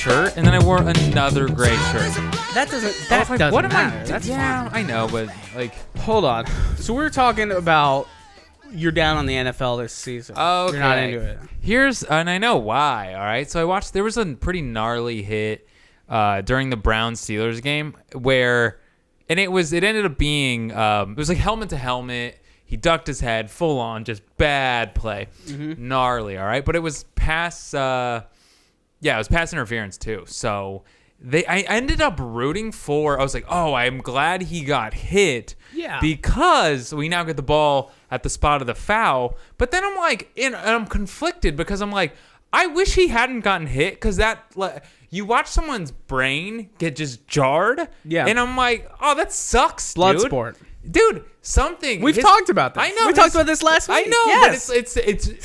shirt, and then I wore another gray shirt. That doesn't What am matter. I? That's yeah, fine. I know, but like, Hold on. So we're talking about you're down on the NFL this season. okay, You're not into it. And I know why. All right, so I watched. There was a pretty gnarly hit during the Browns Steelers game and it ended up being it was like helmet to helmet. He ducked his head, full on, just bad play, gnarly. All right, but it was pass. It was pass interference too. So I ended up rooting for. I was like, oh, I'm glad he got hit. Yeah. Because we now get the ball at the spot of the foul. But then I'm like, and I'm conflicted because I'm like, I wish he hadn't gotten hit because you watch someone's brain get just jarred. Yeah. And I'm like, oh, that sucks, Blood dude. sport. Dude, something. We've talked about this. I know. We talked about this last week. I know, Yes. but it's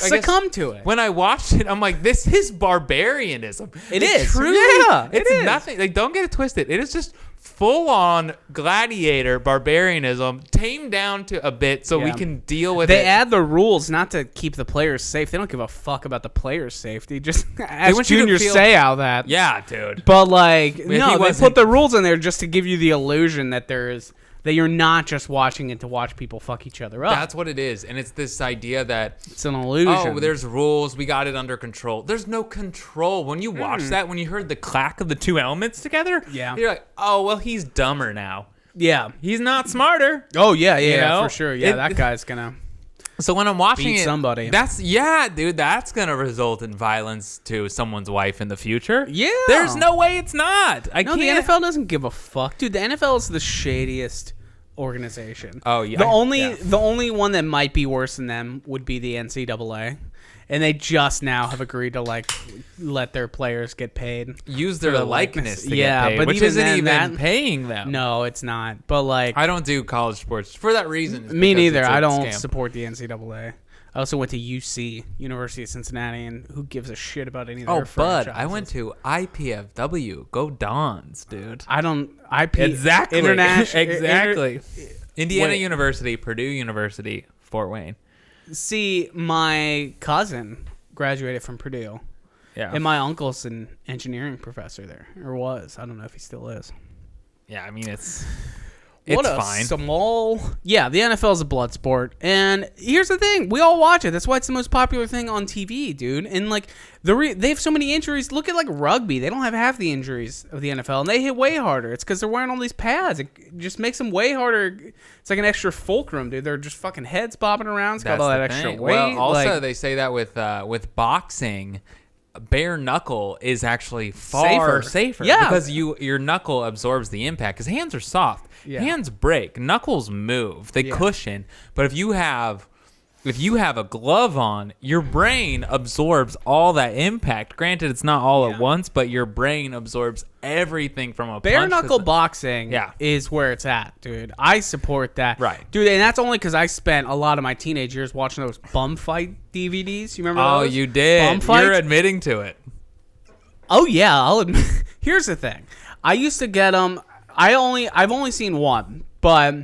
I Succumb guess to it. When I watched it, I'm like, this is barbarianism. It is. Truly, Yeah, it it's is. nothing. Like, don't get it twisted. It is just full-on gladiator barbarianism, tamed down to a bit so we can deal with it. They add the rules not to keep the players safe. They don't give a fuck about the players' safety. Just ask want you to Junior feel- Seau that. Yeah, dude. But like, he no, they wasn't- put the rules in there just to give you the illusion that that you're not just watching it to watch people fuck each other up. That's what it is. And it's this idea that, It's an illusion. oh, there's rules. We got it under control. There's no control. When you watch that, when you heard the clack of the two elements together, Yeah. you're like, oh, well, he's dumber now. Yeah. He's not smarter. Oh yeah, You know? for sure. Yeah, It- that guy's gonna. So when I'm watching Beat it, somebody. that's going to result in violence to someone's wife in the future. Yeah. There's no way it's not. I No, can't. the NFL doesn't give a fuck, dude. The NFL is the shadiest organization. Oh, yeah. The only one that might be worse than them would be the NCAA, and they just now have agreed to like let their players get paid. Use for their the likeness to Yeah, get paid, but which even isn't then, even that- paying them. No, it's not. But like, I don't do college sports for that reason. It's me because neither. it's a I don't scam. support the NCAA. I also went to UC, University of Cincinnati, and who gives a shit about any of their Oh, bud, franchises? I went to IPFW. Go Dons, dude. I don't. IP Exactly. International. Exactly. Indiana Wait. University, Purdue University, Fort Wayne. See, my cousin graduated from Purdue, Yeah. and my uncle's an engineering professor there, or was. I don't know if he still is. Yeah, I mean, it's What a fine. small. Yeah, the NFL is a blood sport, and here's the thing: we all watch it. That's why it's the most popular thing on TV, dude. And like they have so many injuries. Look at like rugby; they don't have half the injuries of the NFL, and they hit way harder. It's because they're wearing all these pads. It just makes them way harder. It's like an extra fulcrum, dude. They're just fucking heads bobbing around. It's got all that the extra thing. weight. Well, also like, they say that with boxing, bare knuckle is actually far safer. Yeah. Because your knuckle absorbs the impact. Because hands are soft. Yeah. Hands break. Knuckles move. They cushion. But if you have a glove on, your brain absorbs all that impact. Granted, it's not all at once, but your brain absorbs everything from a bare punch. knuckle boxing Yeah. is where it's at, dude. I support that. Right. Dude, and that's only because I spent a lot of my teenage years watching those bum fight DVDs. You remember Oh, those? you did. Bum fights? You're admitting to it. Oh, yeah. I'll admit. Here's the thing. I used to get them. I've only seen one, but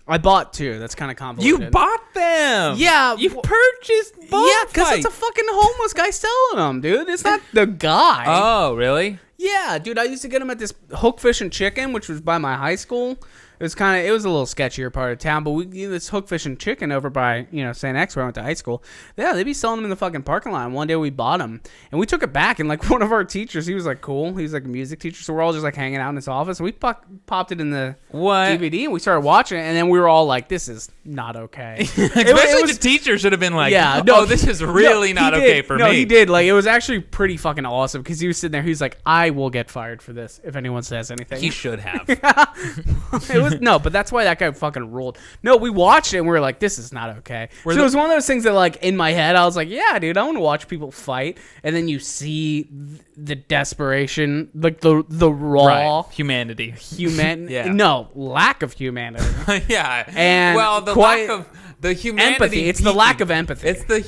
I bought two. That's kind of convoluted. You bought them. Yeah. You purchased both. Yeah, because it's a fucking homeless guy selling them, dude. It's not the guy. Oh, really? Yeah, dude, I used to get them at this Hook Fish and Chicken, which was by my high school. It was a little sketchier part of town, but this Hook Fish and Chicken over by, St. X where I went to high school. Yeah, they'd be selling them in the fucking parking lot. And one day we bought them, and we took it back, and like one of our teachers, he was like cool. He was like a music teacher, so we're all just like hanging out in his office. And we popped it in the DVD, and we started watching it, and then we were all like, "This is not okay." Especially the teacher should have been like, Yeah, no, this is really not okay for me. No, he did. Like, it was actually pretty fucking awesome because he was sitting there. He was like, "I will get fired for this if anyone says anything." He should have. It was no, but that's why that guy fucking ruled. No, we watched it and we were like, this is not okay. So it was one of those things that like in my head I was like, yeah, dude, I want to watch people fight, and then you see the desperation, like the raw humanity. Yeah. No, lack of humanity. Yeah. And well, the quite- lack of the humanity. Empathy. It's the lack of empathy. It's the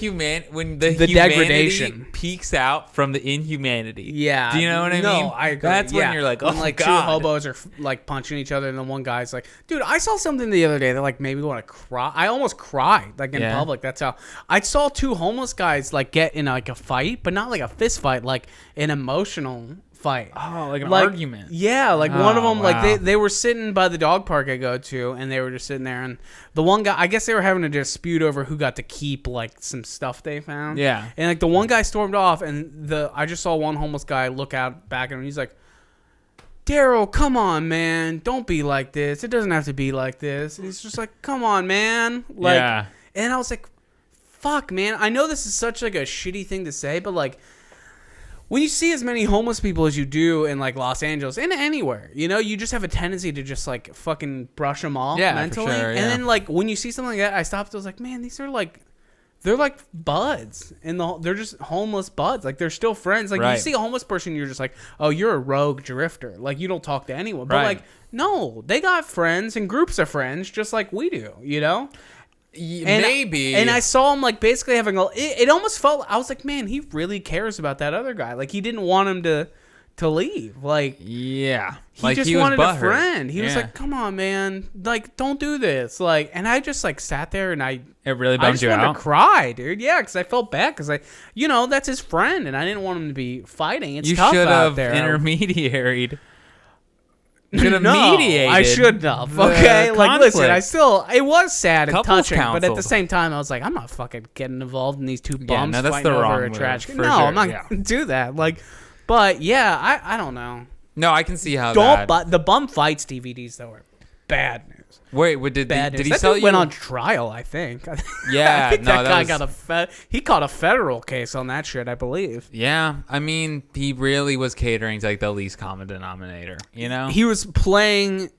when the humanity degradation peaks out from the inhumanity. Yeah. Do you know what I mean? No, I agree. That's when you're like, oh when, like God. two hobos are like punching each other, and then one guy's like, dude, I saw something the other day that like made me want to cry. I almost cried like in public. That's how I saw two homeless guys like get in like a fight, but not like a fist fight, like an emotional fight. Oh, like an argument. Yeah, like one of them, wow. like they were sitting by the dog park I go to, and they were just sitting there, and the one guy, I guess they were having a dispute over who got to keep like some stuff they found. Yeah. And like the one guy stormed off, and I just saw one homeless guy look out back at him, and he's like, Daryl, come on, man. Don't be like this. It doesn't have to be like this. And he's just like, come on, man. Like, yeah. And I was like, fuck, man. I know this is such like a shitty thing to say, but like, when you see as many homeless people as you do in like Los Angeles and anywhere, you know, you just have a tendency to just like fucking brush them off mentally. For sure, yeah. And then like when you see something like that, I stopped. I was like, man, these are like, they're like buds, and they're just homeless buds. Like they're still friends. Like right. you see a homeless person, you're just like, oh, you're a rogue drifter. Like you don't talk to anyone. But like, no, they got friends and groups of friends, just like we do. You know. Maybe. And I saw him like basically having it almost felt, I was like, man, he really cares about that other guy. Like he didn't want him to leave. Like, yeah, he like just he wanted was a friend. He was like, come on, man, like don't do this. Like, and I just like sat there and it really I bummed just you wanted out. to cry, dude. Yeah, because I felt bad because that's his friend, and I didn't want him to be fighting. It's You tough should out have there. intermediaried. Should have No, mediated. I should have. Okay, like listen, conflict. it was sad and Couples touching, but at counsel. the same time, I was like, I'm not fucking getting involved in these two bums no, that's fighting the over wrong a move, trash can. for No, sure, I'm not yeah. gonna do that. Like, but yeah, I don't know. No, I can see how Don't. that. But the bum fights DVDs though are bad news. Wait, did Bad he news. That sell dude you? went on trial, I think. Yeah, I think no, that that guy was- he caught a federal case on that shit, I believe. Yeah, I mean, he really was catering to like the least common denominator. You know, He was plucking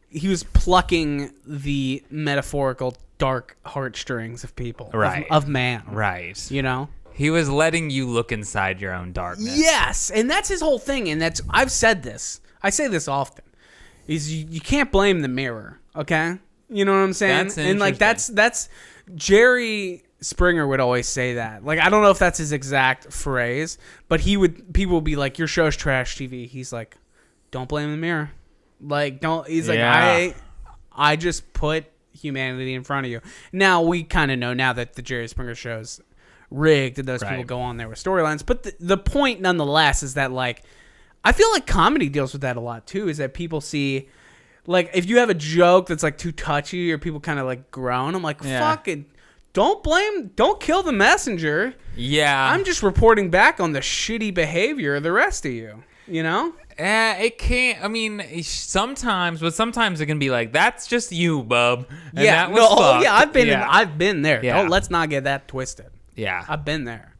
the metaphorical dark heartstrings of people, Right. of man, right. you know? He was letting you look inside your own darkness. Yes, and that's his whole thing, and I've said this. I say this often. Is you can't blame the mirror, okay? You know what I'm saying? That's and like that's Jerry Springer would always say that. Like I don't know if that's his exact phrase, but people would be like, your show's trash TV. He's like, don't blame the mirror. Like he's like, Yeah. I just put humanity in front of you. Now we kind of know now that the Jerry Springer show's rigged and those people Right. go on there with storylines. But the point nonetheless is that like I feel like comedy deals with that a lot too, is that people see like if you have a joke that's like too touchy or people kind of like groan, I'm like, Yeah. fuck it. Don't kill the messenger. Yeah. I'm just reporting back on the shitty behavior of the rest of you, you know? It can't. I mean, sometimes it can be like, that's just you, bub. And Yeah, that was fucked. yeah, I've been there. Yeah. Let's not get that twisted. Yeah. I've been there.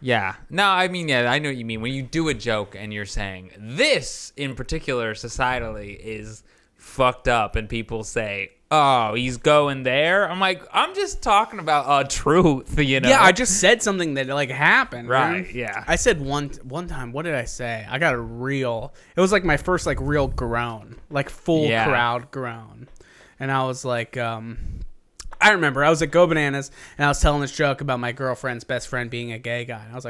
Yeah. No, I mean, yeah, I know what you mean. When you do a joke and you're saying, this in particular societally is fucked up, and people say, oh, he's going there. I'm like, I'm just talking about truth, you know? Yeah, I just said something that like happened. Right, man. yeah. I said one time, what did I say? I got it was like my first like real groan, like full Yeah. crowd groan. And I was like, I remember I was at Go Bananas and I was telling this joke about my girlfriend's best friend being a gay guy. And I was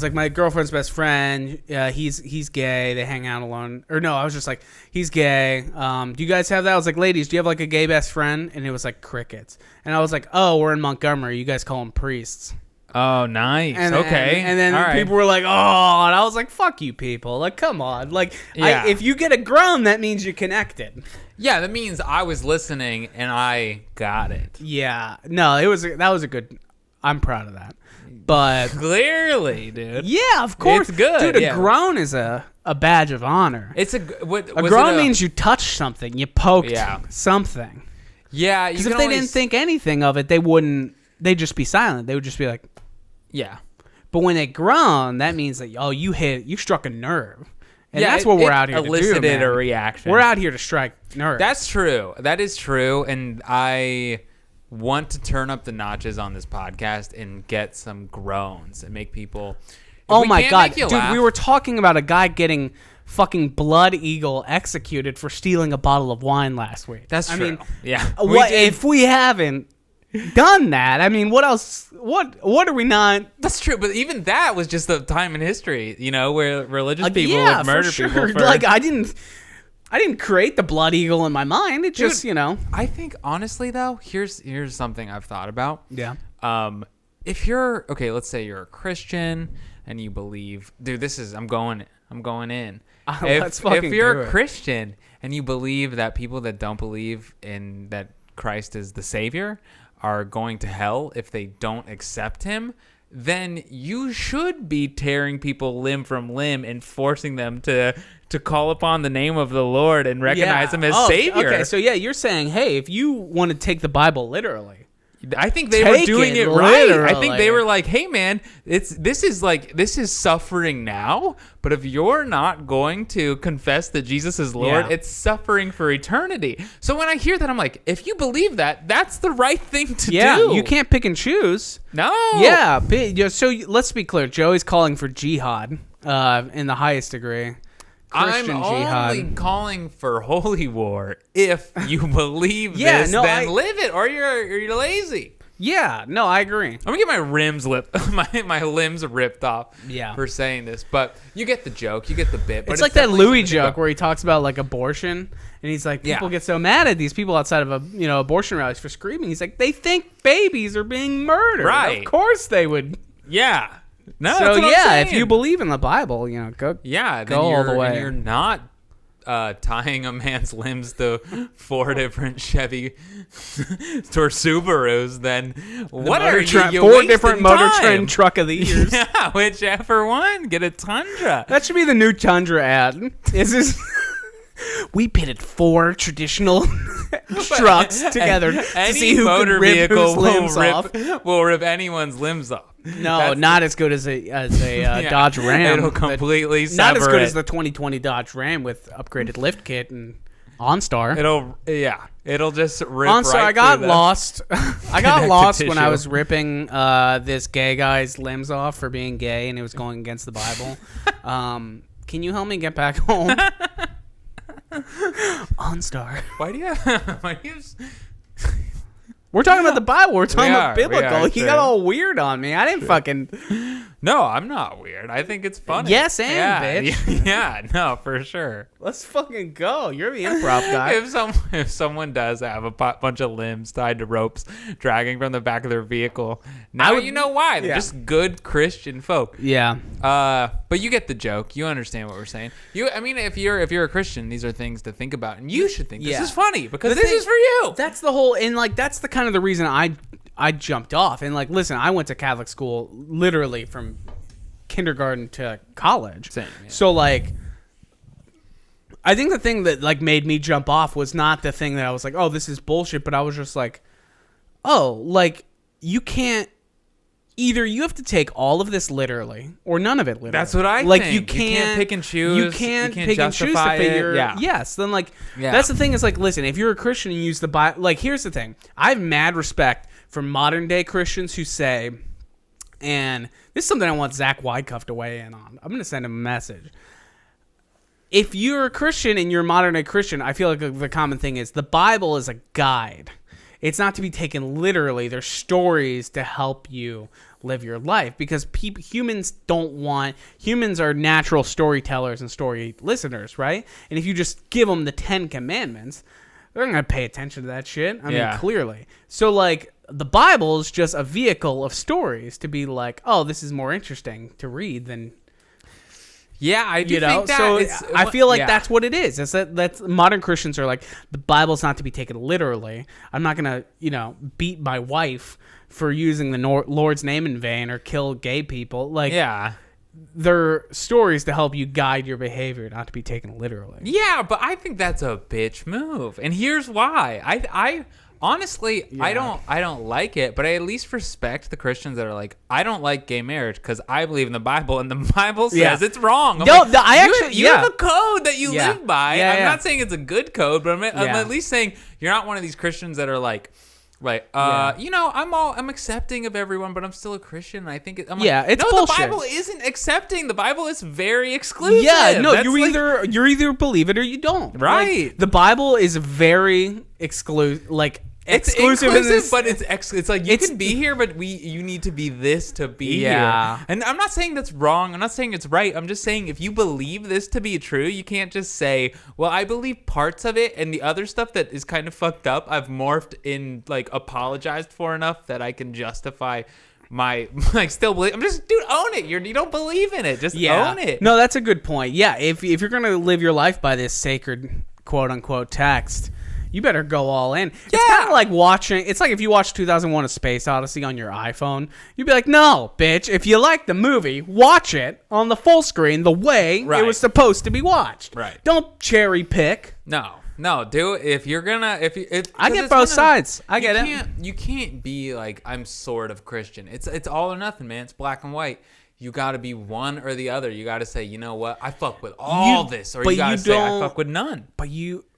like, my girlfriend's best friend, he's gay. They hang out alone. Or no, I was just like, he's gay. Do you guys have that? I was like, ladies, do you have like a gay best friend? And it was like crickets. And I was like, oh, we're in Montgomery. You guys call them priests. Oh, nice. And okay. And then All right. people were like, oh, and I was like, fuck you people. Like, come on. Like, Yeah. if you get a groan, that means you're connected. Yeah, that means I was listening and I got it. Yeah. No, that was a good, I'm proud of that. But Clearly, dude. yeah, of course. It's good, Dude, a yeah. groan is a badge of honor. It's a groan means you touched something, you poked Yeah. something. Yeah, Because if they didn't think anything of it, they'd just be silent. They would just be like, Yeah. but when they groan, that means that, oh, you struck a nerve. And Yeah, that's what we're out here to do, elicited man. a reaction. We're out here to strike nerves. That's true. That is true, and I want to turn up the notches on this podcast and get some groans and make people. if oh we my can't god, make you dude! laugh- We were talking about a guy getting fucking Blood Eagle executed for stealing a bottle of wine last week. That's true. I mean, yeah. what did- if we haven't done that? I mean, what else? What are we not? That's true, but even that was just a time in history, you know, where religious people yeah, would murder for sure. people. For, Like I didn't create the Blood Eagle in my mind. It just, Dude, you know. I think honestly though, here's something I've thought about. Yeah. If you're okay, let's say you're a Christian and you believe, dude, I'm going I'm going in. Let's fucking if you're do a it. Christian and you believe that people that don't believe in that Christ is the Savior are going to hell if they don't accept him, then you should be tearing people limb from limb and forcing them to call upon the name of the Lord and recognize him as Savior. Okay, so yeah, you're saying, hey, if you want to take the Bible literally, I think they were doing it right. I think they literally. were like, "Hey, man, this is suffering now. But if you're not going to confess that Jesus is Lord, Yeah. it's suffering for eternity." So when I hear that, I'm like, "If you believe that, that's the right thing to do." you can't pick and choose. No. Yeah, so let's be clear. Joey's calling for jihad in the highest degree. Christian I'm jihad. only calling for holy war if you believe Yeah, this, no, then I- live it, or you're lazy. Yeah, no, I agree. I'm gonna get my limbs ripped off Yeah. for saying this, but you get the joke, you get the bit. But It's like that definitely Louis something to think joke about. where he talks about like abortion, and he's like, people get so mad at these people outside of abortion rallies for screaming. He's like, they think babies are being murdered. Right. Of course they would. Yeah. No. So that's what I'm yeah, if saying. you believe in the Bible, go. yeah, then go all you're, the way. and you're not tying a man's limbs to 4 different Chevy or Subarus. Then what are you? You're 4 wasting different Motor time. Trend truck of the years. Yeah, whichever one. Get a Tundra. That should be the new Tundra ad. Is this? We pitted 4 traditional trucks together to Any see who motor could rip vehicle whose limbs off. will rip anyone's limbs off. No, That's- not as good as a Yeah, Dodge Ram. It'll that- completely not as sever good it. as the 2020 Dodge Ram with upgraded lift kit and OnStar. It'll just rip OnStar, right I got through them. lost. I got Connective lost when I tissue. was ripping this gay guy's limbs off for being gay, and it was going against the Bible. Can you help me get back home? OnStar. Why do you? We're talking about the Bible. We're talking about we are, biblical. He sure. got all weird on me. I didn't fucking. No, I'm not weird. I think it's funny. Yes, and yeah, bitch. Yeah, no, for sure. Let's fucking go. You're the improv guy. If someone does have a bunch of limbs tied to ropes dragging from the back of their vehicle, now would- you know why. They're yeah. just good Christian folk. Yeah. But you get the joke. You understand what we're saying. I mean, if you're a Christian, these are things to think about, and you should think Yeah. this is funny because The this thing- is for you. That's the whole, and like that's the kind of the reason I jumped off. And like, listen, I went to Catholic school literally from kindergarten to college. Same, yeah. So like, I think the thing that like made me jump off was not the thing that I was like, oh, this is bullshit, but I was just like, oh, like you can't. Either you have to take all of this literally, or none of it literally. That's what I like. think. You You can't can't pick and choose. You can't, You can't pick and choose to justify it. figure. Yeah. Yes. Then like Yeah. that's the thing. Is like, listen, if you're a Christian and you use the Bible, like here's the thing. I have mad respect for modern day Christians who say, and this is something I want Zach Wycuff to weigh in on. I'm gonna send him a message. If you're a Christian and you're a modern day Christian, I feel like the common thing is the Bible is a guide. It's not to be taken literally. There's stories to help you live your life because humans are natural storytellers and story listeners, right? And if you just give them the 10 commandments, they're going to pay attention to that shit. I mean, clearly. So like the Bible is just a vehicle of stories to be like, oh, this is more interesting to read than Yeah, I do think that. so it's, I feel like yeah. that's what it is. It's that's modern Christians are like, the Bible's not to be taken literally. I'm not gonna beat my wife for using the Lord's name in vain or kill gay people. Like, Yeah. they're stories to help you guide your behavior, not to be taken literally. Yeah, but I think that's a bitch move, and here's why. I honestly, Yeah. I don't like it, but I at least respect the Christians that are like, I don't like gay marriage because I believe in the Bible, and the Bible says Yeah. it's wrong. I'm No, like, I actually- you yeah. have a code that you Yeah. live by. Yeah, I'm yeah. not saying it's a good code, but I'm Yeah. at least saying you're not one of these Christians that are like. Right, Yeah. I'm accepting of everyone, but I'm still a Christian. And I think I'm like, Yeah, it's no, bullshit. the Bible isn't accepting. The Bible is very exclusive. Yeah, no, That's you like- either believe it or you don't. Right. Like, the Bible is very exclusive, like It's exclusive, inclusive, in this, but it's like you it's- can be here, but you need to be this to be Yeah. here. And I'm not saying that's wrong. I'm not saying it's right. I'm just saying if you believe this to be true, you can't just say, well, I believe parts of it, and the other stuff that is kind of fucked up, I've morphed in, like, apologized for enough that I can justify my like still believe. I'm just, dude, own it. You don't believe in it. Just own it. No, that's a good point. Yeah, if you're gonna live your life by this sacred quote unquote text, you better go all in. Yeah. It's kind of like watching. It's like if you watch 2001: A Space Odyssey on your iPhone, you'd be like, "No, bitch. If you like the movie, watch it on the full screen the way it was supposed to be watched. Right. Don't cherry pick." No, dude. If you're gonna, I get both sides. I get it. You can't be like, I'm sort of Christian. It's all or nothing, man. It's black and white. You got to be one or the other. You got to say, you know what? I fuck with all this, or you got to say, I fuck with none.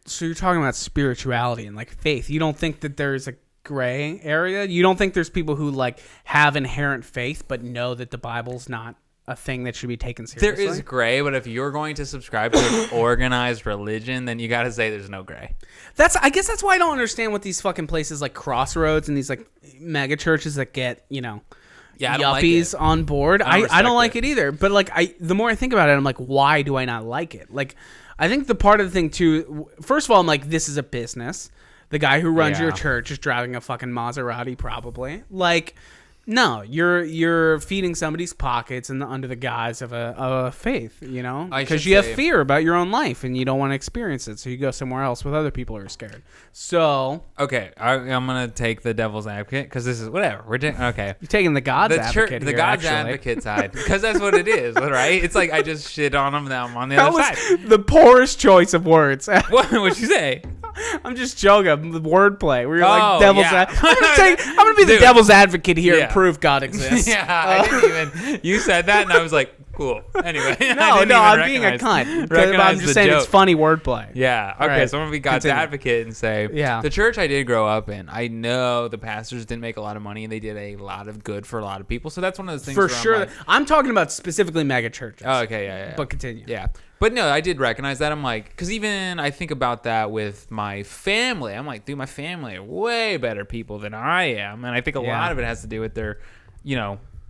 So you're talking about spirituality and like faith. You don't think that there's a gray area? You don't think there's people who like have inherent faith but know that the Bible's not a thing that should be taken seriously? There is gray, but if you're going to subscribe to an organized religion, then you got to say there's no gray. I guess that's why I don't understand what these fucking places like Crossroads and these like mega churches that get, yuppies on board. I don't like it either. But like the more I think about it, I'm like, why do I not like it? Like, I think the part of the thing too, first of all, I'm like, this is a business. The guy who runs your church is driving a fucking Maserati probably. Like, no, you're feeding somebody's pockets under the guise of a faith, because you have fear about your own life and you don't want to experience it, so you go somewhere else with other people who are scared. So okay, I'm gonna take the devil's advocate because this is whatever we're doing. Okay, you're taking the God's advocate, the God's advocate side, because that's what it is, right? It's like I just shit on him, now I'm on the other side. The poorest choice of words. What'd you say? I'm just joking. The wordplay. Where you're like devil's advocate. I'm gonna be the devil's advocate here and prove God exists. I didn't even. You said that, and I was like, cool. Anyway, I'm being a cunt. I'm just saying it's funny wordplay. Yeah. Okay. Right. So I'm gonna be God's advocate and say, the church I did grow up in, I know the pastors didn't make a lot of money, and they did a lot of good for a lot of people. So that's one of those things. For sure. I'm talking about specifically mega churches. Oh, okay. Yeah. But continue. Yeah. But no, I did recognize that. I'm like, because even I think about that with my family. I'm like, dude, my family are way better people than I am. And I think a lot of it has to do with their,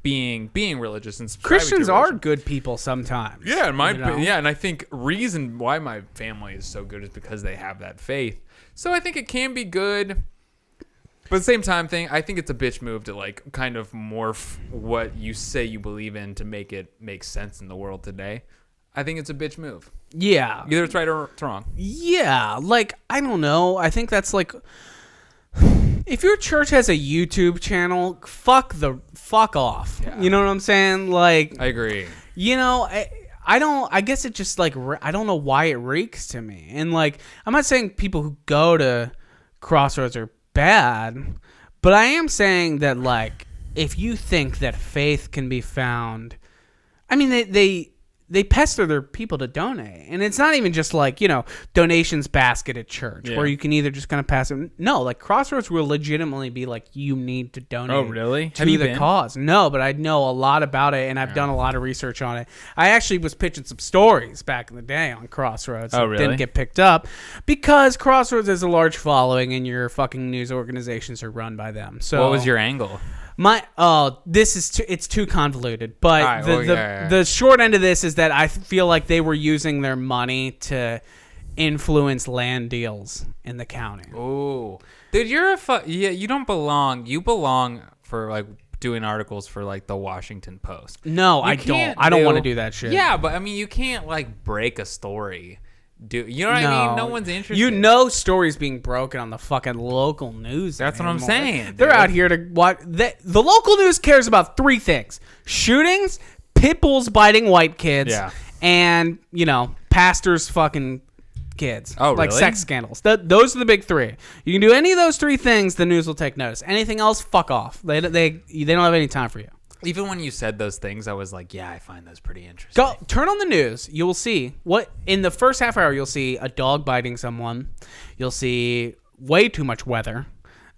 being religious and Christians are good people sometimes. Yeah, and I think reason why my family is so good is because they have that faith. So I think it can be good. But at the same time, I think it's a bitch move to like kind of morph what you say you believe in to make it make sense in the world today. I think it's a bitch move. Yeah. Either it's right or it's wrong. Yeah. Like, I don't know. I think that's like, if your church has a YouTube channel, fuck off. Yeah. You know what I'm saying? Like, I agree. I guess it just like, I don't know why it reeks to me. And like, I'm not saying people who go to Crossroads are bad, but I am saying that like, if you think that faith can be found, I mean, they pester their people to donate. And it's not even just like, donations basket at church where you can either just kind of pass it. No, like Crossroads will legitimately be like, you need to donate. Oh, really? To the cause. No, but I know a lot about it and I've done a lot of research on it. I actually was pitching some stories back in the day on Crossroads. Oh, really? Didn't get picked up because Crossroads has a large following and your fucking news organizations are run by them. So what was your angle? It's too convoluted, but the short end of this is that I feel like they were using their money to influence land deals in the county. Oh, dude, you don't belong. You belong for like doing articles for like the Washington Post. No, I don't. I don't want to do that shit. Yeah, but I mean, you can't like break a story. You know what I mean? No one's interested. Stories being broken on the fucking local news. That's what I'm saying. They're out here to what? The local news cares about three things: shootings, pit bulls biting white kids, and pastors fucking kids. Oh, really? Like sex scandals. Those are the big three. You can do any of those three things, the news will take notice. Anything else, fuck off. They don't have any time for you. Even when you said those things, I was like, yeah, I find those pretty interesting. Go turn on the news. You will see what in the first half hour. You'll see a dog biting someone. You'll see way too much weather,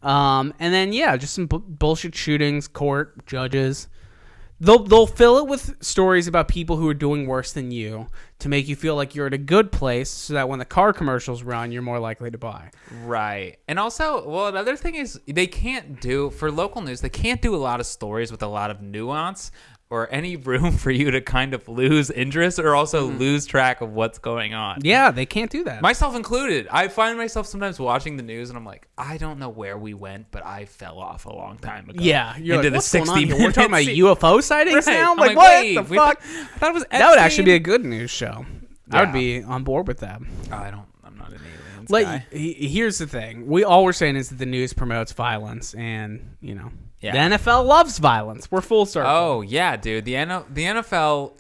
and then just some bullshit shootings, court, judges. They'll fill it with stories about people who are doing worse than you to make you feel like you're at a good place, so that when the car commercials run, you're more likely to buy. Right. And also, another thing is for local news, they can't do a lot of stories with a lot of nuance or any room for you to kind of lose interest or also lose track of what's going on. Yeah, they can't do that. Myself included. I find myself sometimes watching the news and I'm like, I don't know where we went, but I fell off a long time ago. Yeah, you're into like, the what's going on 60 here? We're talking about UFO sightings Right. now? I'm Like, wait, what the we fuck? I thought it was That would actually be a Epstein. good news show. I would be on board with that. I'm not an aliens Like, guy. here's the thing. We all we're saying is that the news promotes violence, and Yeah. the NFL loves violence. We're full circle. Oh yeah, dude. The NFL,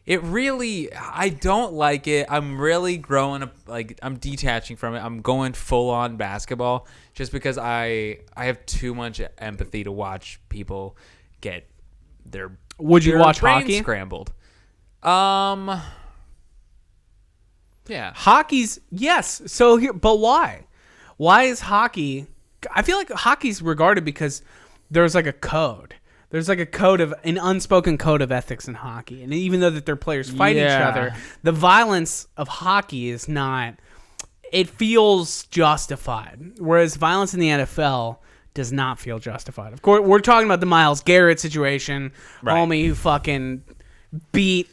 it really, I don't like it. I'm really growing up, like I'm detaching from it. I'm going full on basketball just because I have too much empathy to watch people get their Would you their watch brains hockey? scrambled. Yeah. Hockey's yes. So here, but why? Why is hockey? I feel like hockey's regarded because there's like a code. There's like an unspoken code of ethics in hockey, and even though that their players fight each Yeah. other, the violence of hockey is not. It feels justified, whereas violence in the NFL does not feel justified. Of course, we're talking about the Myles Garrett situation, Right. homie who fucking beat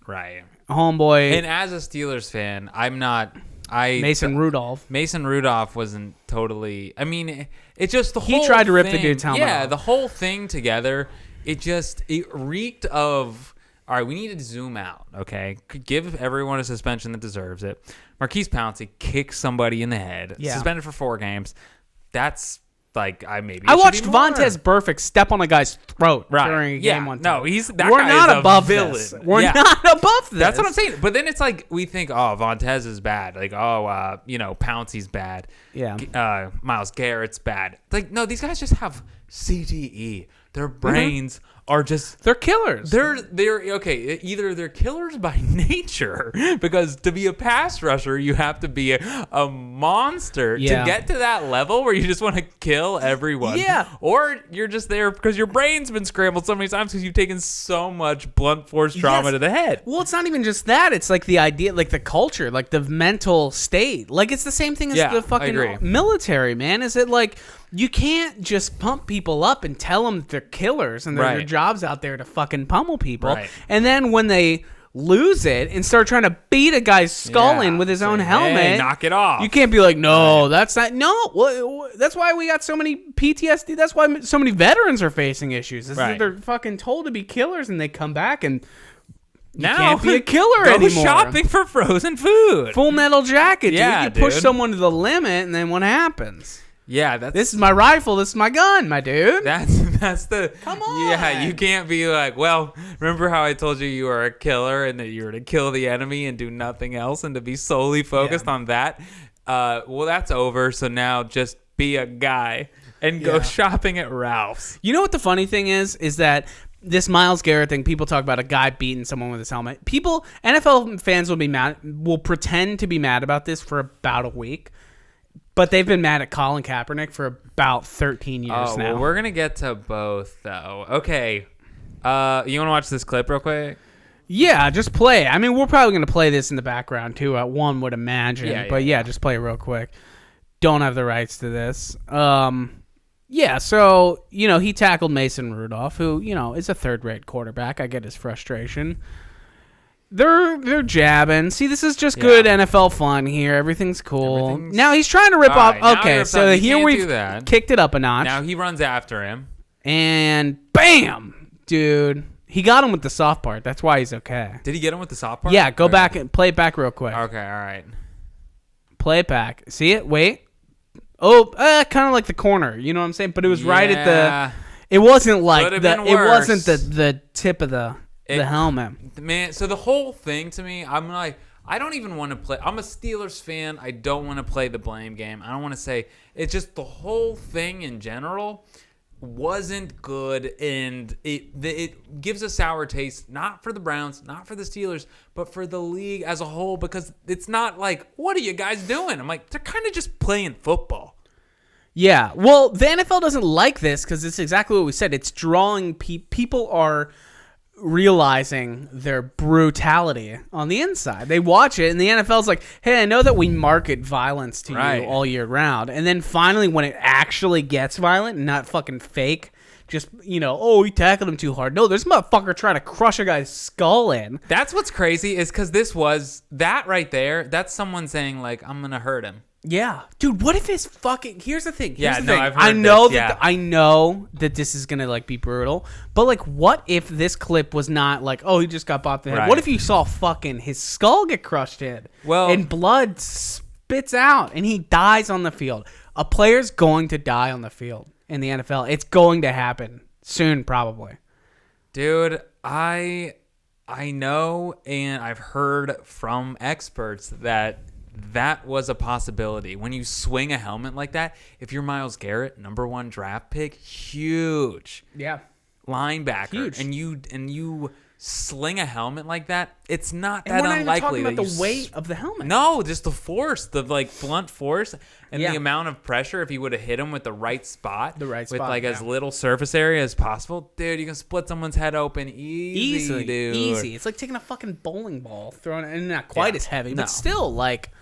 Right. homeboy And as a Steelers fan, I'm not. Mason Rudolph. Mason Rudolph wasn't totally. I mean, it just the whole. He tried to rip the thing- dude's helmet Yeah, off. the whole thing together. It reeked of. All right, we need to zoom out. Okay, give everyone a suspension that deserves it. Marquise Pouncey kicks somebody in the head, Yeah. suspended for 4 games. That's like I I it watched should be more. Vontez Burfict step on a guy's throat Right. during a Yeah. game one No, time. that We're guy not is a above villain. this. We're Yeah. not above this. That's what I'm saying. But then it's like we think, oh, Vontez is bad. Like, Pouncey's bad. Yeah. Myles Garrett's bad. Like, no, these guys just have CTE. Their brains are just. They're killers. They're okay. Either they're killers by nature, because to be a pass rusher, you have to be a monster Yeah. to get to that level where you just want to kill everyone. Yeah. Or you're just there because your brain's been scrambled so many times because you've taken so much blunt force trauma Yes. to the head. Well, it's not even just that. It's like the idea, like the culture, like the mental state. Like it's the same thing as Yeah, the I fucking agree. military, man. Is it like you can't just pump people up and tell them that they're killers and their Right. job's out there to fucking pummel people. Right. And then when they lose it and start trying to beat a guy's skull Yeah. in with his own Say, helmet, "Hey, knock it off." You can't be like, no, that's not. No, well, that's why we got so many PTSD. That's why so many veterans are facing issues. Is that Right. they're fucking told to be killers and they come back and you Now can't be a killer go anymore. shopping for frozen food. Full Metal Jacket, Yeah, dude. You push dude. someone to the limit, and then what happens? Yeah, that's This is my rifle. This is my gun, my dude. That's the Come on. Yeah, you can't be like, well, remember how I told you were a killer and that you were to kill the enemy and do nothing else and to be solely focused Yeah. on that. Well, that's over. So now just be a guy and go Yeah. shopping at Ralph's. You know what the funny thing is that this Myles Garrett thing, people talk about a guy beating someone with his helmet. People, NFL fans will pretend to be mad about this for about a week. But they've been mad at Colin Kaepernick for about 13 years Oh, now. well, we're gonna get to both though. Okay, you want to watch this clip real quick? Yeah, just play it. I mean, we're probably going to play this in the background too, one would imagine. Yeah, But yeah. just play it real quick. Don't have the rights to this. Yeah, so, he tackled Mason Rudolph, who, is a third-rate quarterback. I get his frustration. They're jabbing. See, this is just good NFL fun here. Everything's cool. Everything's- Now he's trying to rip All right, now off. he Okay, rips so off. You here can't do we've that. kicked it up a notch. Now he runs after him. And bam, dude. He got him with the soft part. That's why he's okay. Did he get him with the soft part? Yeah, go Okay. back and play it back real quick. Okay, all right. Play it back. See it? Wait. Oh, kind of like the corner. You know what I'm saying? But it was right at Yeah. the. It wasn't like Could've the. been It wasn't worse. the tip of the helmet. Man, so the whole thing to me, I'm like, I don't even want to play. I'm a Steelers fan. I don't want to play the blame game. I don't want to say it's just the whole thing in general wasn't good, and it gives a sour taste, not for the Browns, not for the Steelers, but for the league as a whole, because it's not like, what are you guys doing? I'm like, they're kind of just playing football. Yeah. Well, the NFL doesn't like this because it's exactly what we said. It's drawing people are realizing their brutality on the inside. They watch it, and the NFL's like, hey, I know that we market violence to Right. you all year round. And then finally, when it actually gets violent and not fucking fake just, oh, he tackled him too hard. No, this motherfucker trying to crush a guy's skull in. That's what's crazy is because this was that right there. That's someone saying like, I'm gonna hurt him. Yeah, dude. What if his fucking? Here's the thing. Yeah, the no, thing. I've heard I know this, that. yeah. I know that this is gonna like be brutal. But like, what if this clip was not like, oh, he just got bopped in the head? Right. What if you saw fucking his skull get crushed in? Well- and blood spits out, and he dies on the field. A player's going to die on the field in the NFL. It's going to happen soon, probably. Dude, I know, and I've heard from experts that was a possibility. When you swing a helmet like that, if you're Myles Garrett, #1 draft pick, huge Yeah. linebacker, Huge. and you sling a helmet like that, it's not And that we're not even unlikely talking about that the weight of the helmet. No, just the force, the like blunt force, and Yeah. the amount of pressure. If you would have hit him with the right spot, with spot, like as yeah. little surface area as possible, dude, you can split someone's head open easy, dude. Easy. It's like taking a fucking bowling ball, throwing it, and not quite Yeah. as heavy, No. but still like.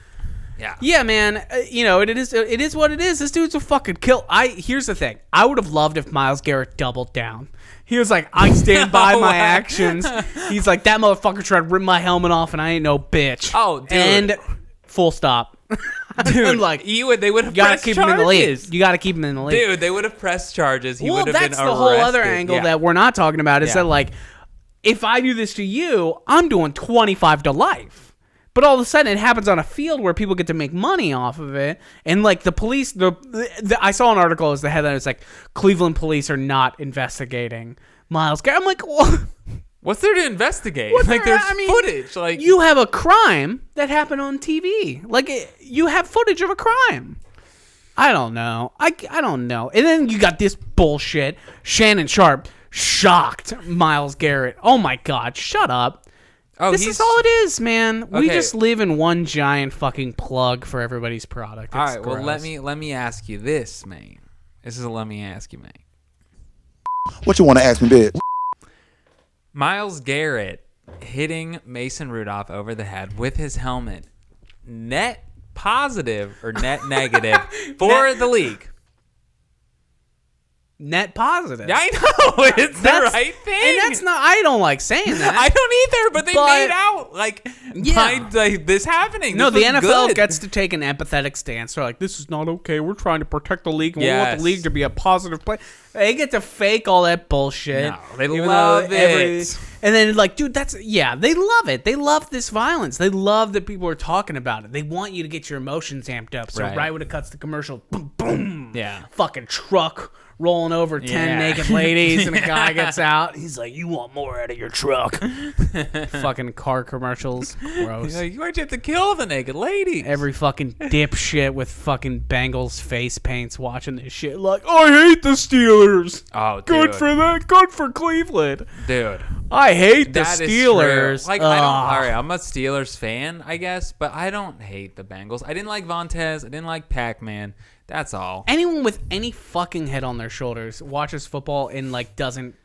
Yeah. Yeah, man. It is what it is. This dude's a fucking kill. Here's the thing. I would have loved if Myles Garrett doubled down. He was like, I stand by No my way. actions. He's like, that motherfucker tried to rip my helmet off, and I ain't no bitch. Oh, dude. And full stop. Dude, like, they would have you gotta pressed keep charges. him in the league. You gotta keep him in the league. Dude, they would have pressed charges. He Well, would have been that's arrested. the whole other angle Yeah. that we're not talking about. Is Yeah. that like, if I do this to you, I'm doing 25 to life. But all of a sudden, it happens on a field where people get to make money off of it, and like the police, I saw an article as the headline was like, Cleveland police are not investigating Myles Garrett. I'm like, well, What's there to investigate? What's Like, there- there's I mean, footage. Like, you have a crime that happened on TV. Like, you have footage of a crime. I don't know. I don't know. And then you got this bullshit. Shannon Sharp shocked Myles Garrett. Oh my God, shut up. oh, This is all it is, man. We Okay. just live in one giant fucking plug for everybody's product. All It's right. Well, gross. let me ask you this, man. This is a let me ask you, man. What you want to ask me, bitch? Myles Garrett hitting Mason Rudolph over the head with his helmet. Net positive or net negative for the league? Net positive. Yeah, I know. It's the That's- right thing. And that's not. I don't like saying that. I don't either, but they But- made out like, Yeah. by, like this happening. No, This the was NFL good. gets to take an empathetic stance. They're like, this is not okay. We're trying to protect the league. And we want Yes. the league to be a positive play. They get to fake all that bullshit. No, they even love though it. And then, like, dude, they love it. They love this violence. They love that people are talking about it. They want you to get your emotions amped up. So Right. right when it cuts to commercial, boom, boom. Yeah. Fucking truck rolling over 10 Yeah. naked ladies, and a guy gets out. He's like, you want more out of your truck. Fucking car commercials. Gross. Like, why'd you have to kill the naked lady? Every fucking dipshit with fucking Bengals face paints watching this shit like, I hate the Steelers. Oh, dude. Good for that. Good for Cleveland. Dude. I hate the That is Steelers. true. Like, I don't. Ugh. All right, I'm a Steelers fan, I guess, but I don't hate the Bengals. I didn't like Vontez. I didn't like Pac-Man. That's all. Anyone with any fucking head on their shoulders watches football and like doesn't.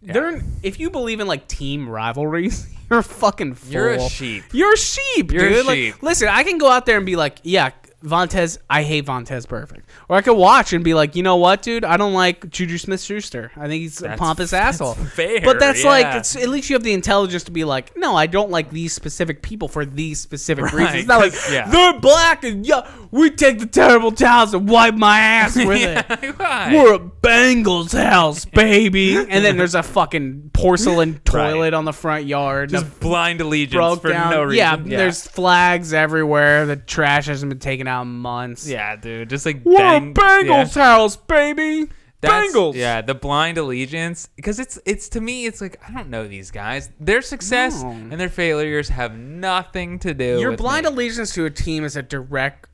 They're if you believe in like team rivalries, you're a fucking fool. You're a sheep. You're a sheep, You're a dude. sheep. Like, listen, I can go out there and be like, yeah, Vontez, I hate Vontez Perfect. Or I could watch and be like, you know what, dude? I don't like Juju Smith-Schuster. I think he's a pompous asshole. fair, But that's like, yeah. it's, at least you have the intelligence to be like, no, I don't like these specific people for these specific Right, reasons. It's not like, 'cause, yeah. they're black and yeah, we take the terrible towels and wipe my ass with it. Why? We're a Bengals house, baby. And then there's a fucking porcelain toilet on the front yard. Just blind allegiance broke for down. no reason. Yeah, there's flags everywhere. The trash hasn't been taken out in months. Yeah, dude. Just like We're bang, a Bengals house, baby. That's- Bengals. Yeah, the blind allegiance. Because it's to me, it's like, I don't know these guys. Their success No. and their failures have nothing to do Your with blind me. allegiance to a team is a direct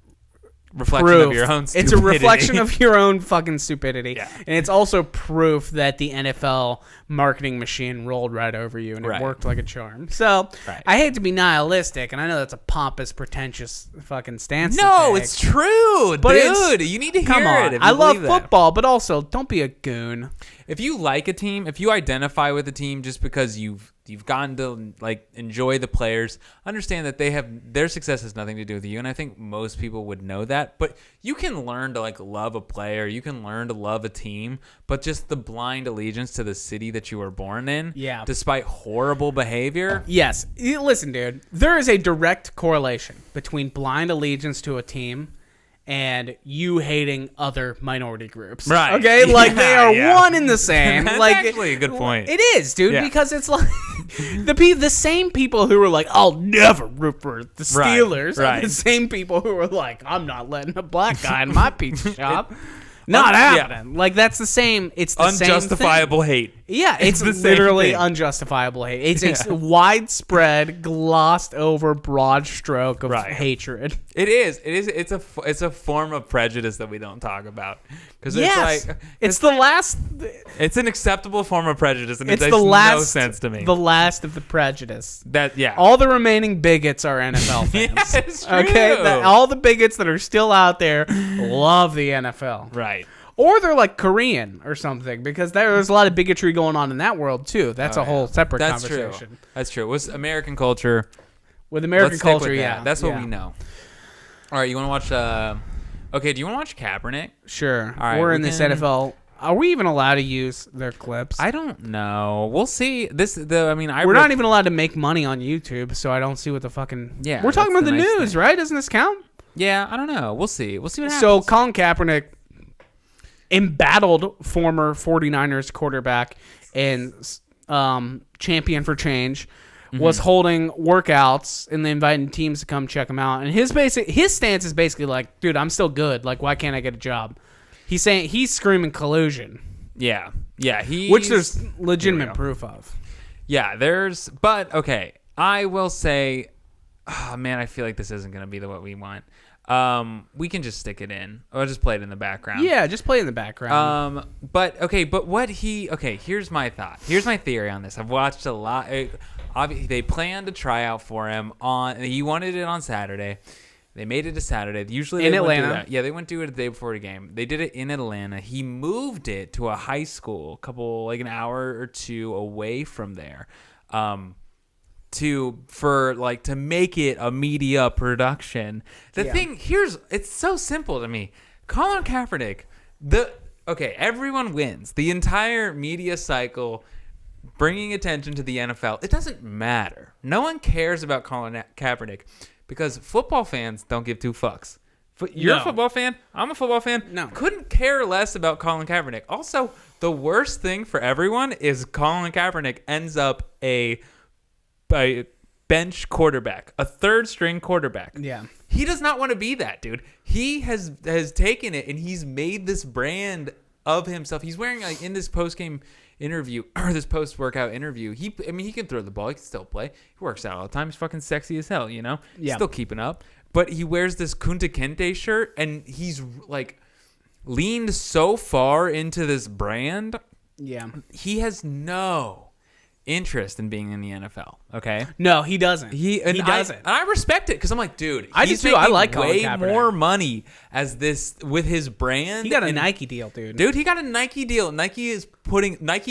reflection proof. of your own It's a stupidity. reflection of your own fucking stupidity. Yeah. And it's also proof that the NFL marketing machine rolled right over you and Right. it worked like a charm. So Right. I hate to be nihilistic, and I know that's a pompous, pretentious fucking stance. to No, take. it's true, But it's- dude. You need to hear Come on. it. If you I love believe that. football, but also don't be a goon. If you like a team, if you identify with a team just because you've you've gotten to like enjoy the players, understand that their success has nothing to do with you, and I think most people would know that. But you can learn to like love a player, you can learn to love a team, but just the blind allegiance to the city that you were born in, despite horrible behavior. Yes, listen, dude. There is a direct correlation between blind allegiance to a team and you hating other minority groups. Right. Okay? Like, they are one and the same. That's like, actually a good point. It is, dude, because it's like the same people who were like, I'll never root for the Steelers are the same people who were like, I'm not letting a black guy in my pizza shop. Not happening. Like, that's the same. It's the unjustifiable same hate. Yeah, it's literally unjustifiable hate. It's a widespread, glossed over, broad stroke of hatred. It is. It's a form of prejudice that we don't talk about because it's the last. It's an acceptable form of prejudice, and it makes no sense to me. The last of the prejudice. That all the remaining bigots are NFL fans. It's true. Okay, all the bigots that are still out there love the NFL. Right. Or they're like Korean or something, because there's a lot of bigotry going on in that world too. That's a whole separate conversation. True. That's true. With American culture. With American culture, That's what we know. All right, you want to watch... okay, do you want to watch Kaepernick? Sure. All right, we're in this NFL... Are we even allowed to use their clips? I don't know. We'll see. We're not even allowed to make money on YouTube, so I don't see what the fucking... Yeah, we're talking about the news, right? Doesn't this count? Yeah, I don't know. We'll see. We'll see what happens. So, Colin Kaepernick... embattled former 49ers quarterback and champion for change, was holding workouts and they inviting teams to come check him out. And his stance is basically like, dude, I'm still good. Like, why can't I get a job? He's screaming collusion. Yeah. Which there's legitimate proof of. Yeah, but okay, I will say, oh man, I feel like this isn't going to be what we want. We can just stick it in. Or just play it in the background. Yeah, just play it in the background. Here's my thought. Here's my theory on this. I've watched a lot. They planned to try out for him he wanted it on Saturday. They made it to Saturday. Usually in Atlanta. They wouldn't do it the day before the game. They did it in Atlanta. He moved it to a high school, an hour or two away from there. To make it a media production. It's so simple to me. Colin Kaepernick, everyone wins. The entire media cycle bringing attention to the NFL, it doesn't matter. No one cares about Colin Kaepernick because football fans don't give two fucks. You're a football fan. I'm a football fan. No. Couldn't care less about Colin Kaepernick. Also, the worst thing for everyone is Colin Kaepernick ends up a bench quarterback, a third string quarterback. Yeah. He does not want to be that, dude. He has taken it and he's made this brand of himself. He's wearing in this post-game interview or this post-workout interview. He can throw the ball. He can still play. He works out all the time. He's fucking sexy as hell, you know? Yeah. He's still keeping up. But he wears this Kunta Kinte shirt and he's leaned so far into this brand. Yeah. He has no interest in being in the NFL. Okay. No, he doesn't. He doesn't. And I respect it because I'm like, dude, I do too. I like Colin way Kaepernick. more money as this with his brand. He got a Nike deal, dude. Dude, he got a Nike deal. Nike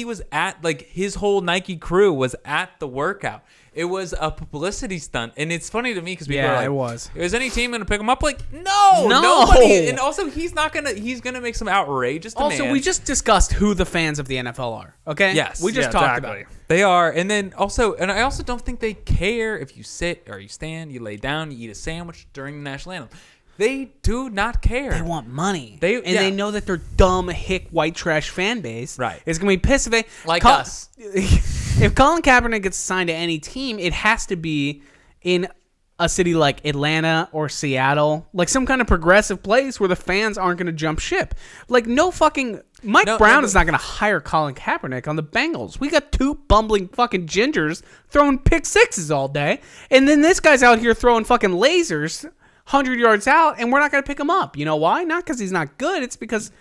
was at his whole Nike crew was at the workout. It was a publicity stunt, and it's funny to me because people are like, it was. Is any team gonna pick him up? Like, no, nobody. And also, he's gonna make some outrageous demand. Also, we just discussed who the fans of the NFL are. Okay. Yes, we just talked about it. They are, and then I also don't think they care if you sit or you stand, you lay down, you eat a sandwich during the national anthem. They do not care. They want money. They know that their dumb, hick, white trash fan base is going to be pissed if they... us. If Colin Kaepernick gets signed to any team, it has to be in a city like Atlanta or Seattle. Like some kind of progressive place where the fans aren't going to jump ship. Like no fucking... Mike Brown is not going to hire Colin Kaepernick on the Bengals. We got two bumbling fucking gingers throwing pick sixes all day. And then this guy's out here throwing fucking lasers... 100 yards out, and we're not going to pick him up. You know why? Not because he's not good. It's because...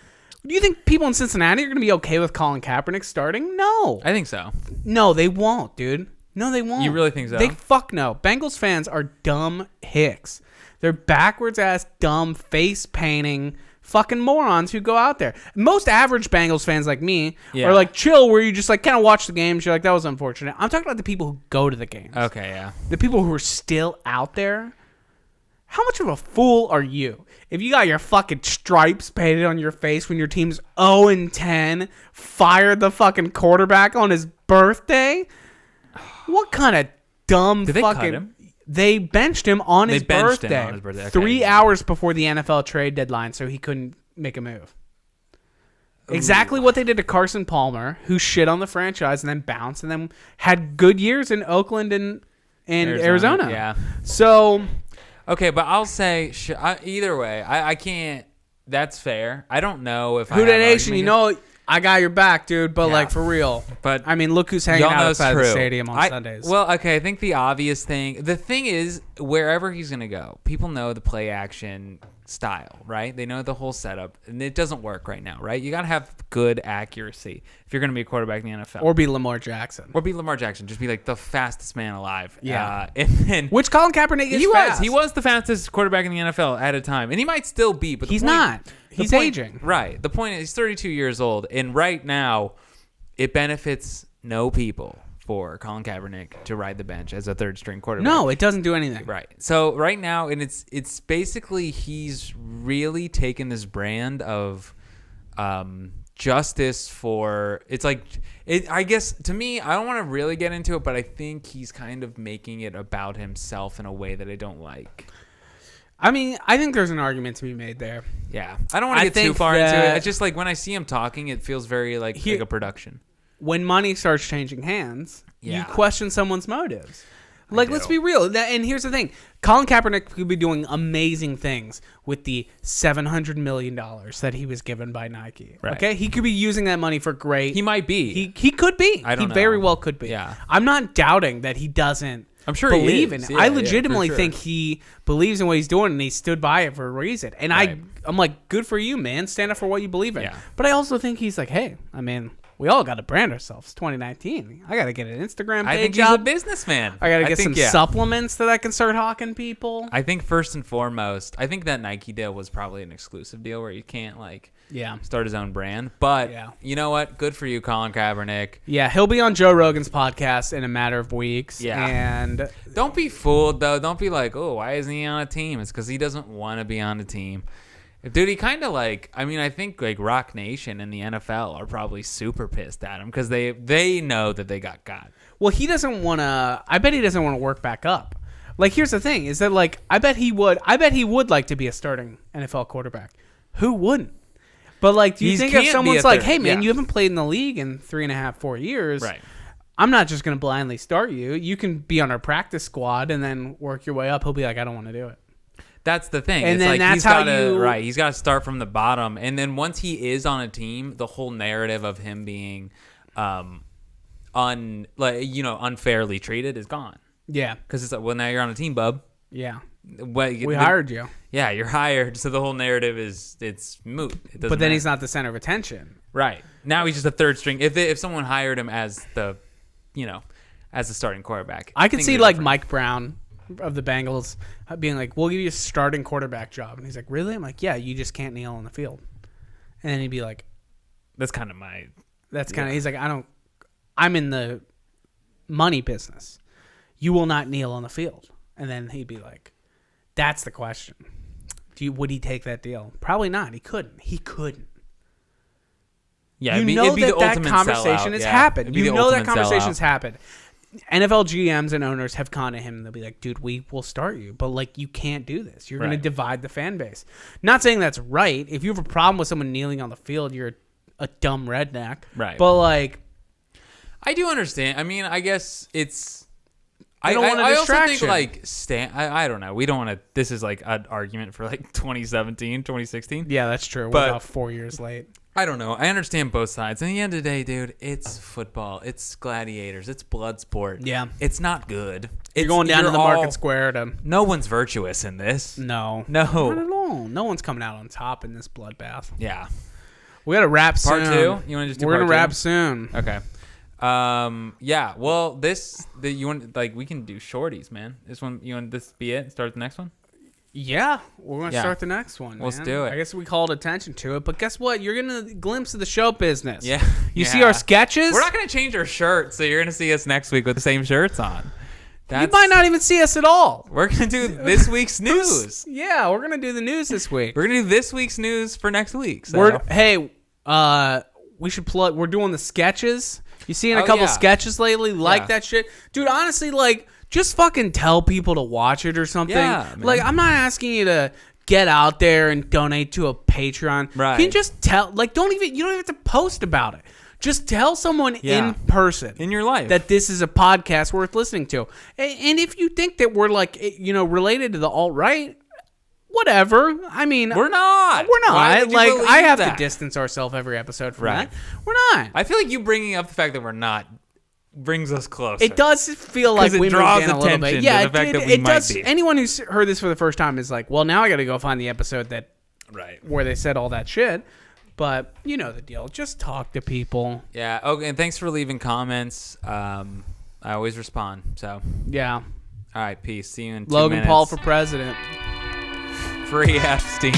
Do you think people in Cincinnati are going to be okay with Colin Kaepernick starting? No. I think so. No, they won't, dude. No, they won't. You really think so? They fuck no. Bengals fans are dumb hicks. They're backwards-ass, dumb, face-painting, fucking morons who go out there. Most average Bengals fans like me Yeah. are like chill, where you just like kind of watch the games. You're like, that was unfortunate. I'm talking about the people who go to the games. Okay, yeah. The people who are still out there. How much of a fool are you? If you got your fucking stripes painted on your face when your team's 0-10, fired the fucking quarterback on his birthday, what kind of dumb Did they fucking... cut him? They benched him on his benched him birthday. on his birthday. Okay. 3 hours before the NFL trade deadline, so he couldn't make a move. Exactly what they did to Carson Palmer, who shit on the franchise and then bounced and then had good years in Oakland and Arizona. Yeah. So... Okay, but I'll say either way, I can't. That's fair. I don't know if Who I Dat have Nation, argument you know, I got your back, dude. But Yeah. like for real. But I mean, look who's hanging y'all out know it's outside the true. stadium on Sundays. Well, okay, I think the obvious thing. The thing is, wherever he's gonna go, people know the play action style, right? They know the whole setup, and it doesn't work right now, right? You gotta have good accuracy if you're gonna be a quarterback in the NFL, or be Lamar Jackson, or be Lamar Jackson. Just be like the fastest man alive. Yeah. And then which Colin Kaepernick is. He was the fastest quarterback in the NFL at a time, and he might still be, but he's not. He's aging. Right. The point is, he's 32 years old, and right now, it benefits no people for Colin Kaepernick to ride the bench as a third string quarterback. No, it doesn't do anything. Right. So right now, and it's basically he's really taken this brand of justice for. It's like I guess to me, I don't want to really get into it, but I think he's kind of making it about himself in a way that I don't like. I mean, I think there's an argument to be made there. Yeah, I don't want to get too far into it. It's just like when I see him talking, it feels very like a production. When money starts changing hands, Yeah. you question someone's motives. Like, let's do. be real. And here's the thing. Colin Kaepernick could be doing amazing things with the $700 million that he was given by Nike. Right. Okay? He could be using that money for great... He might be. He could be. I don't know. He very well could be. Yeah. I'm not doubting that he doesn't I'm sure believe he in is. it. Yeah, I yeah, legitimately for sure. think he believes in what he's doing and he stood by it for a reason. And Right. I'm like, good for you, man. Stand up for what you believe in. Yeah. But I also think he's like, hey, I mean... We all got to brand ourselves. 2019. I got to get an Instagram page I think he's up. a businessman. I got to get think, some supplements that I can start hawking people. I think first and foremost, I think that Nike deal was probably an exclusive deal where you can't start his own brand. But you know what? Good for you, Colin Kaepernick. Yeah, he'll be on Joe Rogan's podcast in a matter of weeks. Yeah. And Don't be fooled though. Don't be like, oh, why isn't he on a team? It's because he doesn't want to be on a team. Dude, he kind of I think Rock Nation and the NFL are probably super pissed at him because they know that they got got. well, he doesn't want to. I bet he doesn't want to work back up. Like, here's the thing: is that I bet he would. I bet he would like to be a starting NFL quarterback. Who wouldn't? But do you think if someone's like, "Hey, man, you haven't played in the league in 3.5, 4 years," Right. I'm not just going to blindly start you. You can be on our practice squad and then work your way up. He'll be like, I don't want to do it. That's the thing. And it's then like that's he's how gotta, you... he's got to start from the bottom. And then once he is on a team, the whole narrative of him being unfairly treated is gone. Yeah. Because it's like, well, now you're on a team, bub. Yeah. We hired you. Yeah, you're hired. So the whole narrative it's moot. It doesn't But then matter. he's not the center of attention. Right. Now he's just a third string. If someone hired him as the starting quarterback. I could things see are different. Mike Brown of the Bengals being like, we'll give you a starting quarterback job. And he's like, really? I'm like, yeah, you just can't kneel on the field. And then he'd be like, That's kind of my... he's like, I'm in the money business. You will not kneel on the field. And then he'd be like, that's the question. Would he take that deal? Probably not. He couldn't. Yeah, You know that conversation has happened. You know that conversation has happened. NFL GMs and owners have gone to him and they'll be like, dude, we will start you. But, you can't do this. You're going to divide the fan base. Not saying that's right. If you have a problem with someone kneeling on the field, you're a dumb redneck. Right. But, I do understand. I mean, I guess it's... I don't want a distraction. I also think, I don't know. We don't want to... This is, an argument for, 2017, 2016. yeah, that's true. But- We're about 4 years late. I don't know. I understand both sides. At the end of the day, dude, it's football. It's gladiators. It's blood sport. Yeah. It's not good. You're going down to the market square to... No one's virtuous in this. No. Not at all. No one's coming out on top in this bloodbath. Yeah. We got to wrap soon. Part two? You want to just do We're part going to wrap two? soon. Okay. Yeah. Well, you want we can do shorties, man. This one, you want this to be it? Start the next one? Yeah, we're gonna Yeah. start the next one. Let's man. do it. I guess we called attention to it, but guess what? You're getting a glimpse of the show business. Yeah. You see our sketches? We're not going to change our shirts, so you're going to see us next week with the same shirts on. You might not even see us at all. We're going to do this week's news. Yeah, we're gonna do the news this week. We're going to do this week's news for next week. So. We should plug. We're doing the sketches. You seen a Oh, couple yeah. sketches lately? Like Yeah. that shit, dude. Honestly, like, just fucking tell people to watch it or something. Yeah, man. Like, I'm not asking you to get out there and donate to a Patreon. Right. You can just tell. Like, you don't even have to post about it. Just tell someone Yeah. in person In your life. that this is a podcast worth listening to. And if you think that we're like, related to the alt-right, whatever. I mean, We're not. We're not. Why would you Like, believe I have that? to distance ourselves every episode from Right. that. We're not. I feel like you bringing up the fact that we're not brings us closer. It does feel like 'Cause it we draws moved in a little bit. attention Yeah, to the fact that we it might does. be. Anyone who's heard this for the first time is like, well, now I got to go find the episode where they said all that shit. But you know the deal. Just talk to people. Yeah. Okay. And thanks for leaving comments. I always respond. So, Yeah. all right. Peace. See you in 2 Logan minutes. Paul for president. Free Epstein.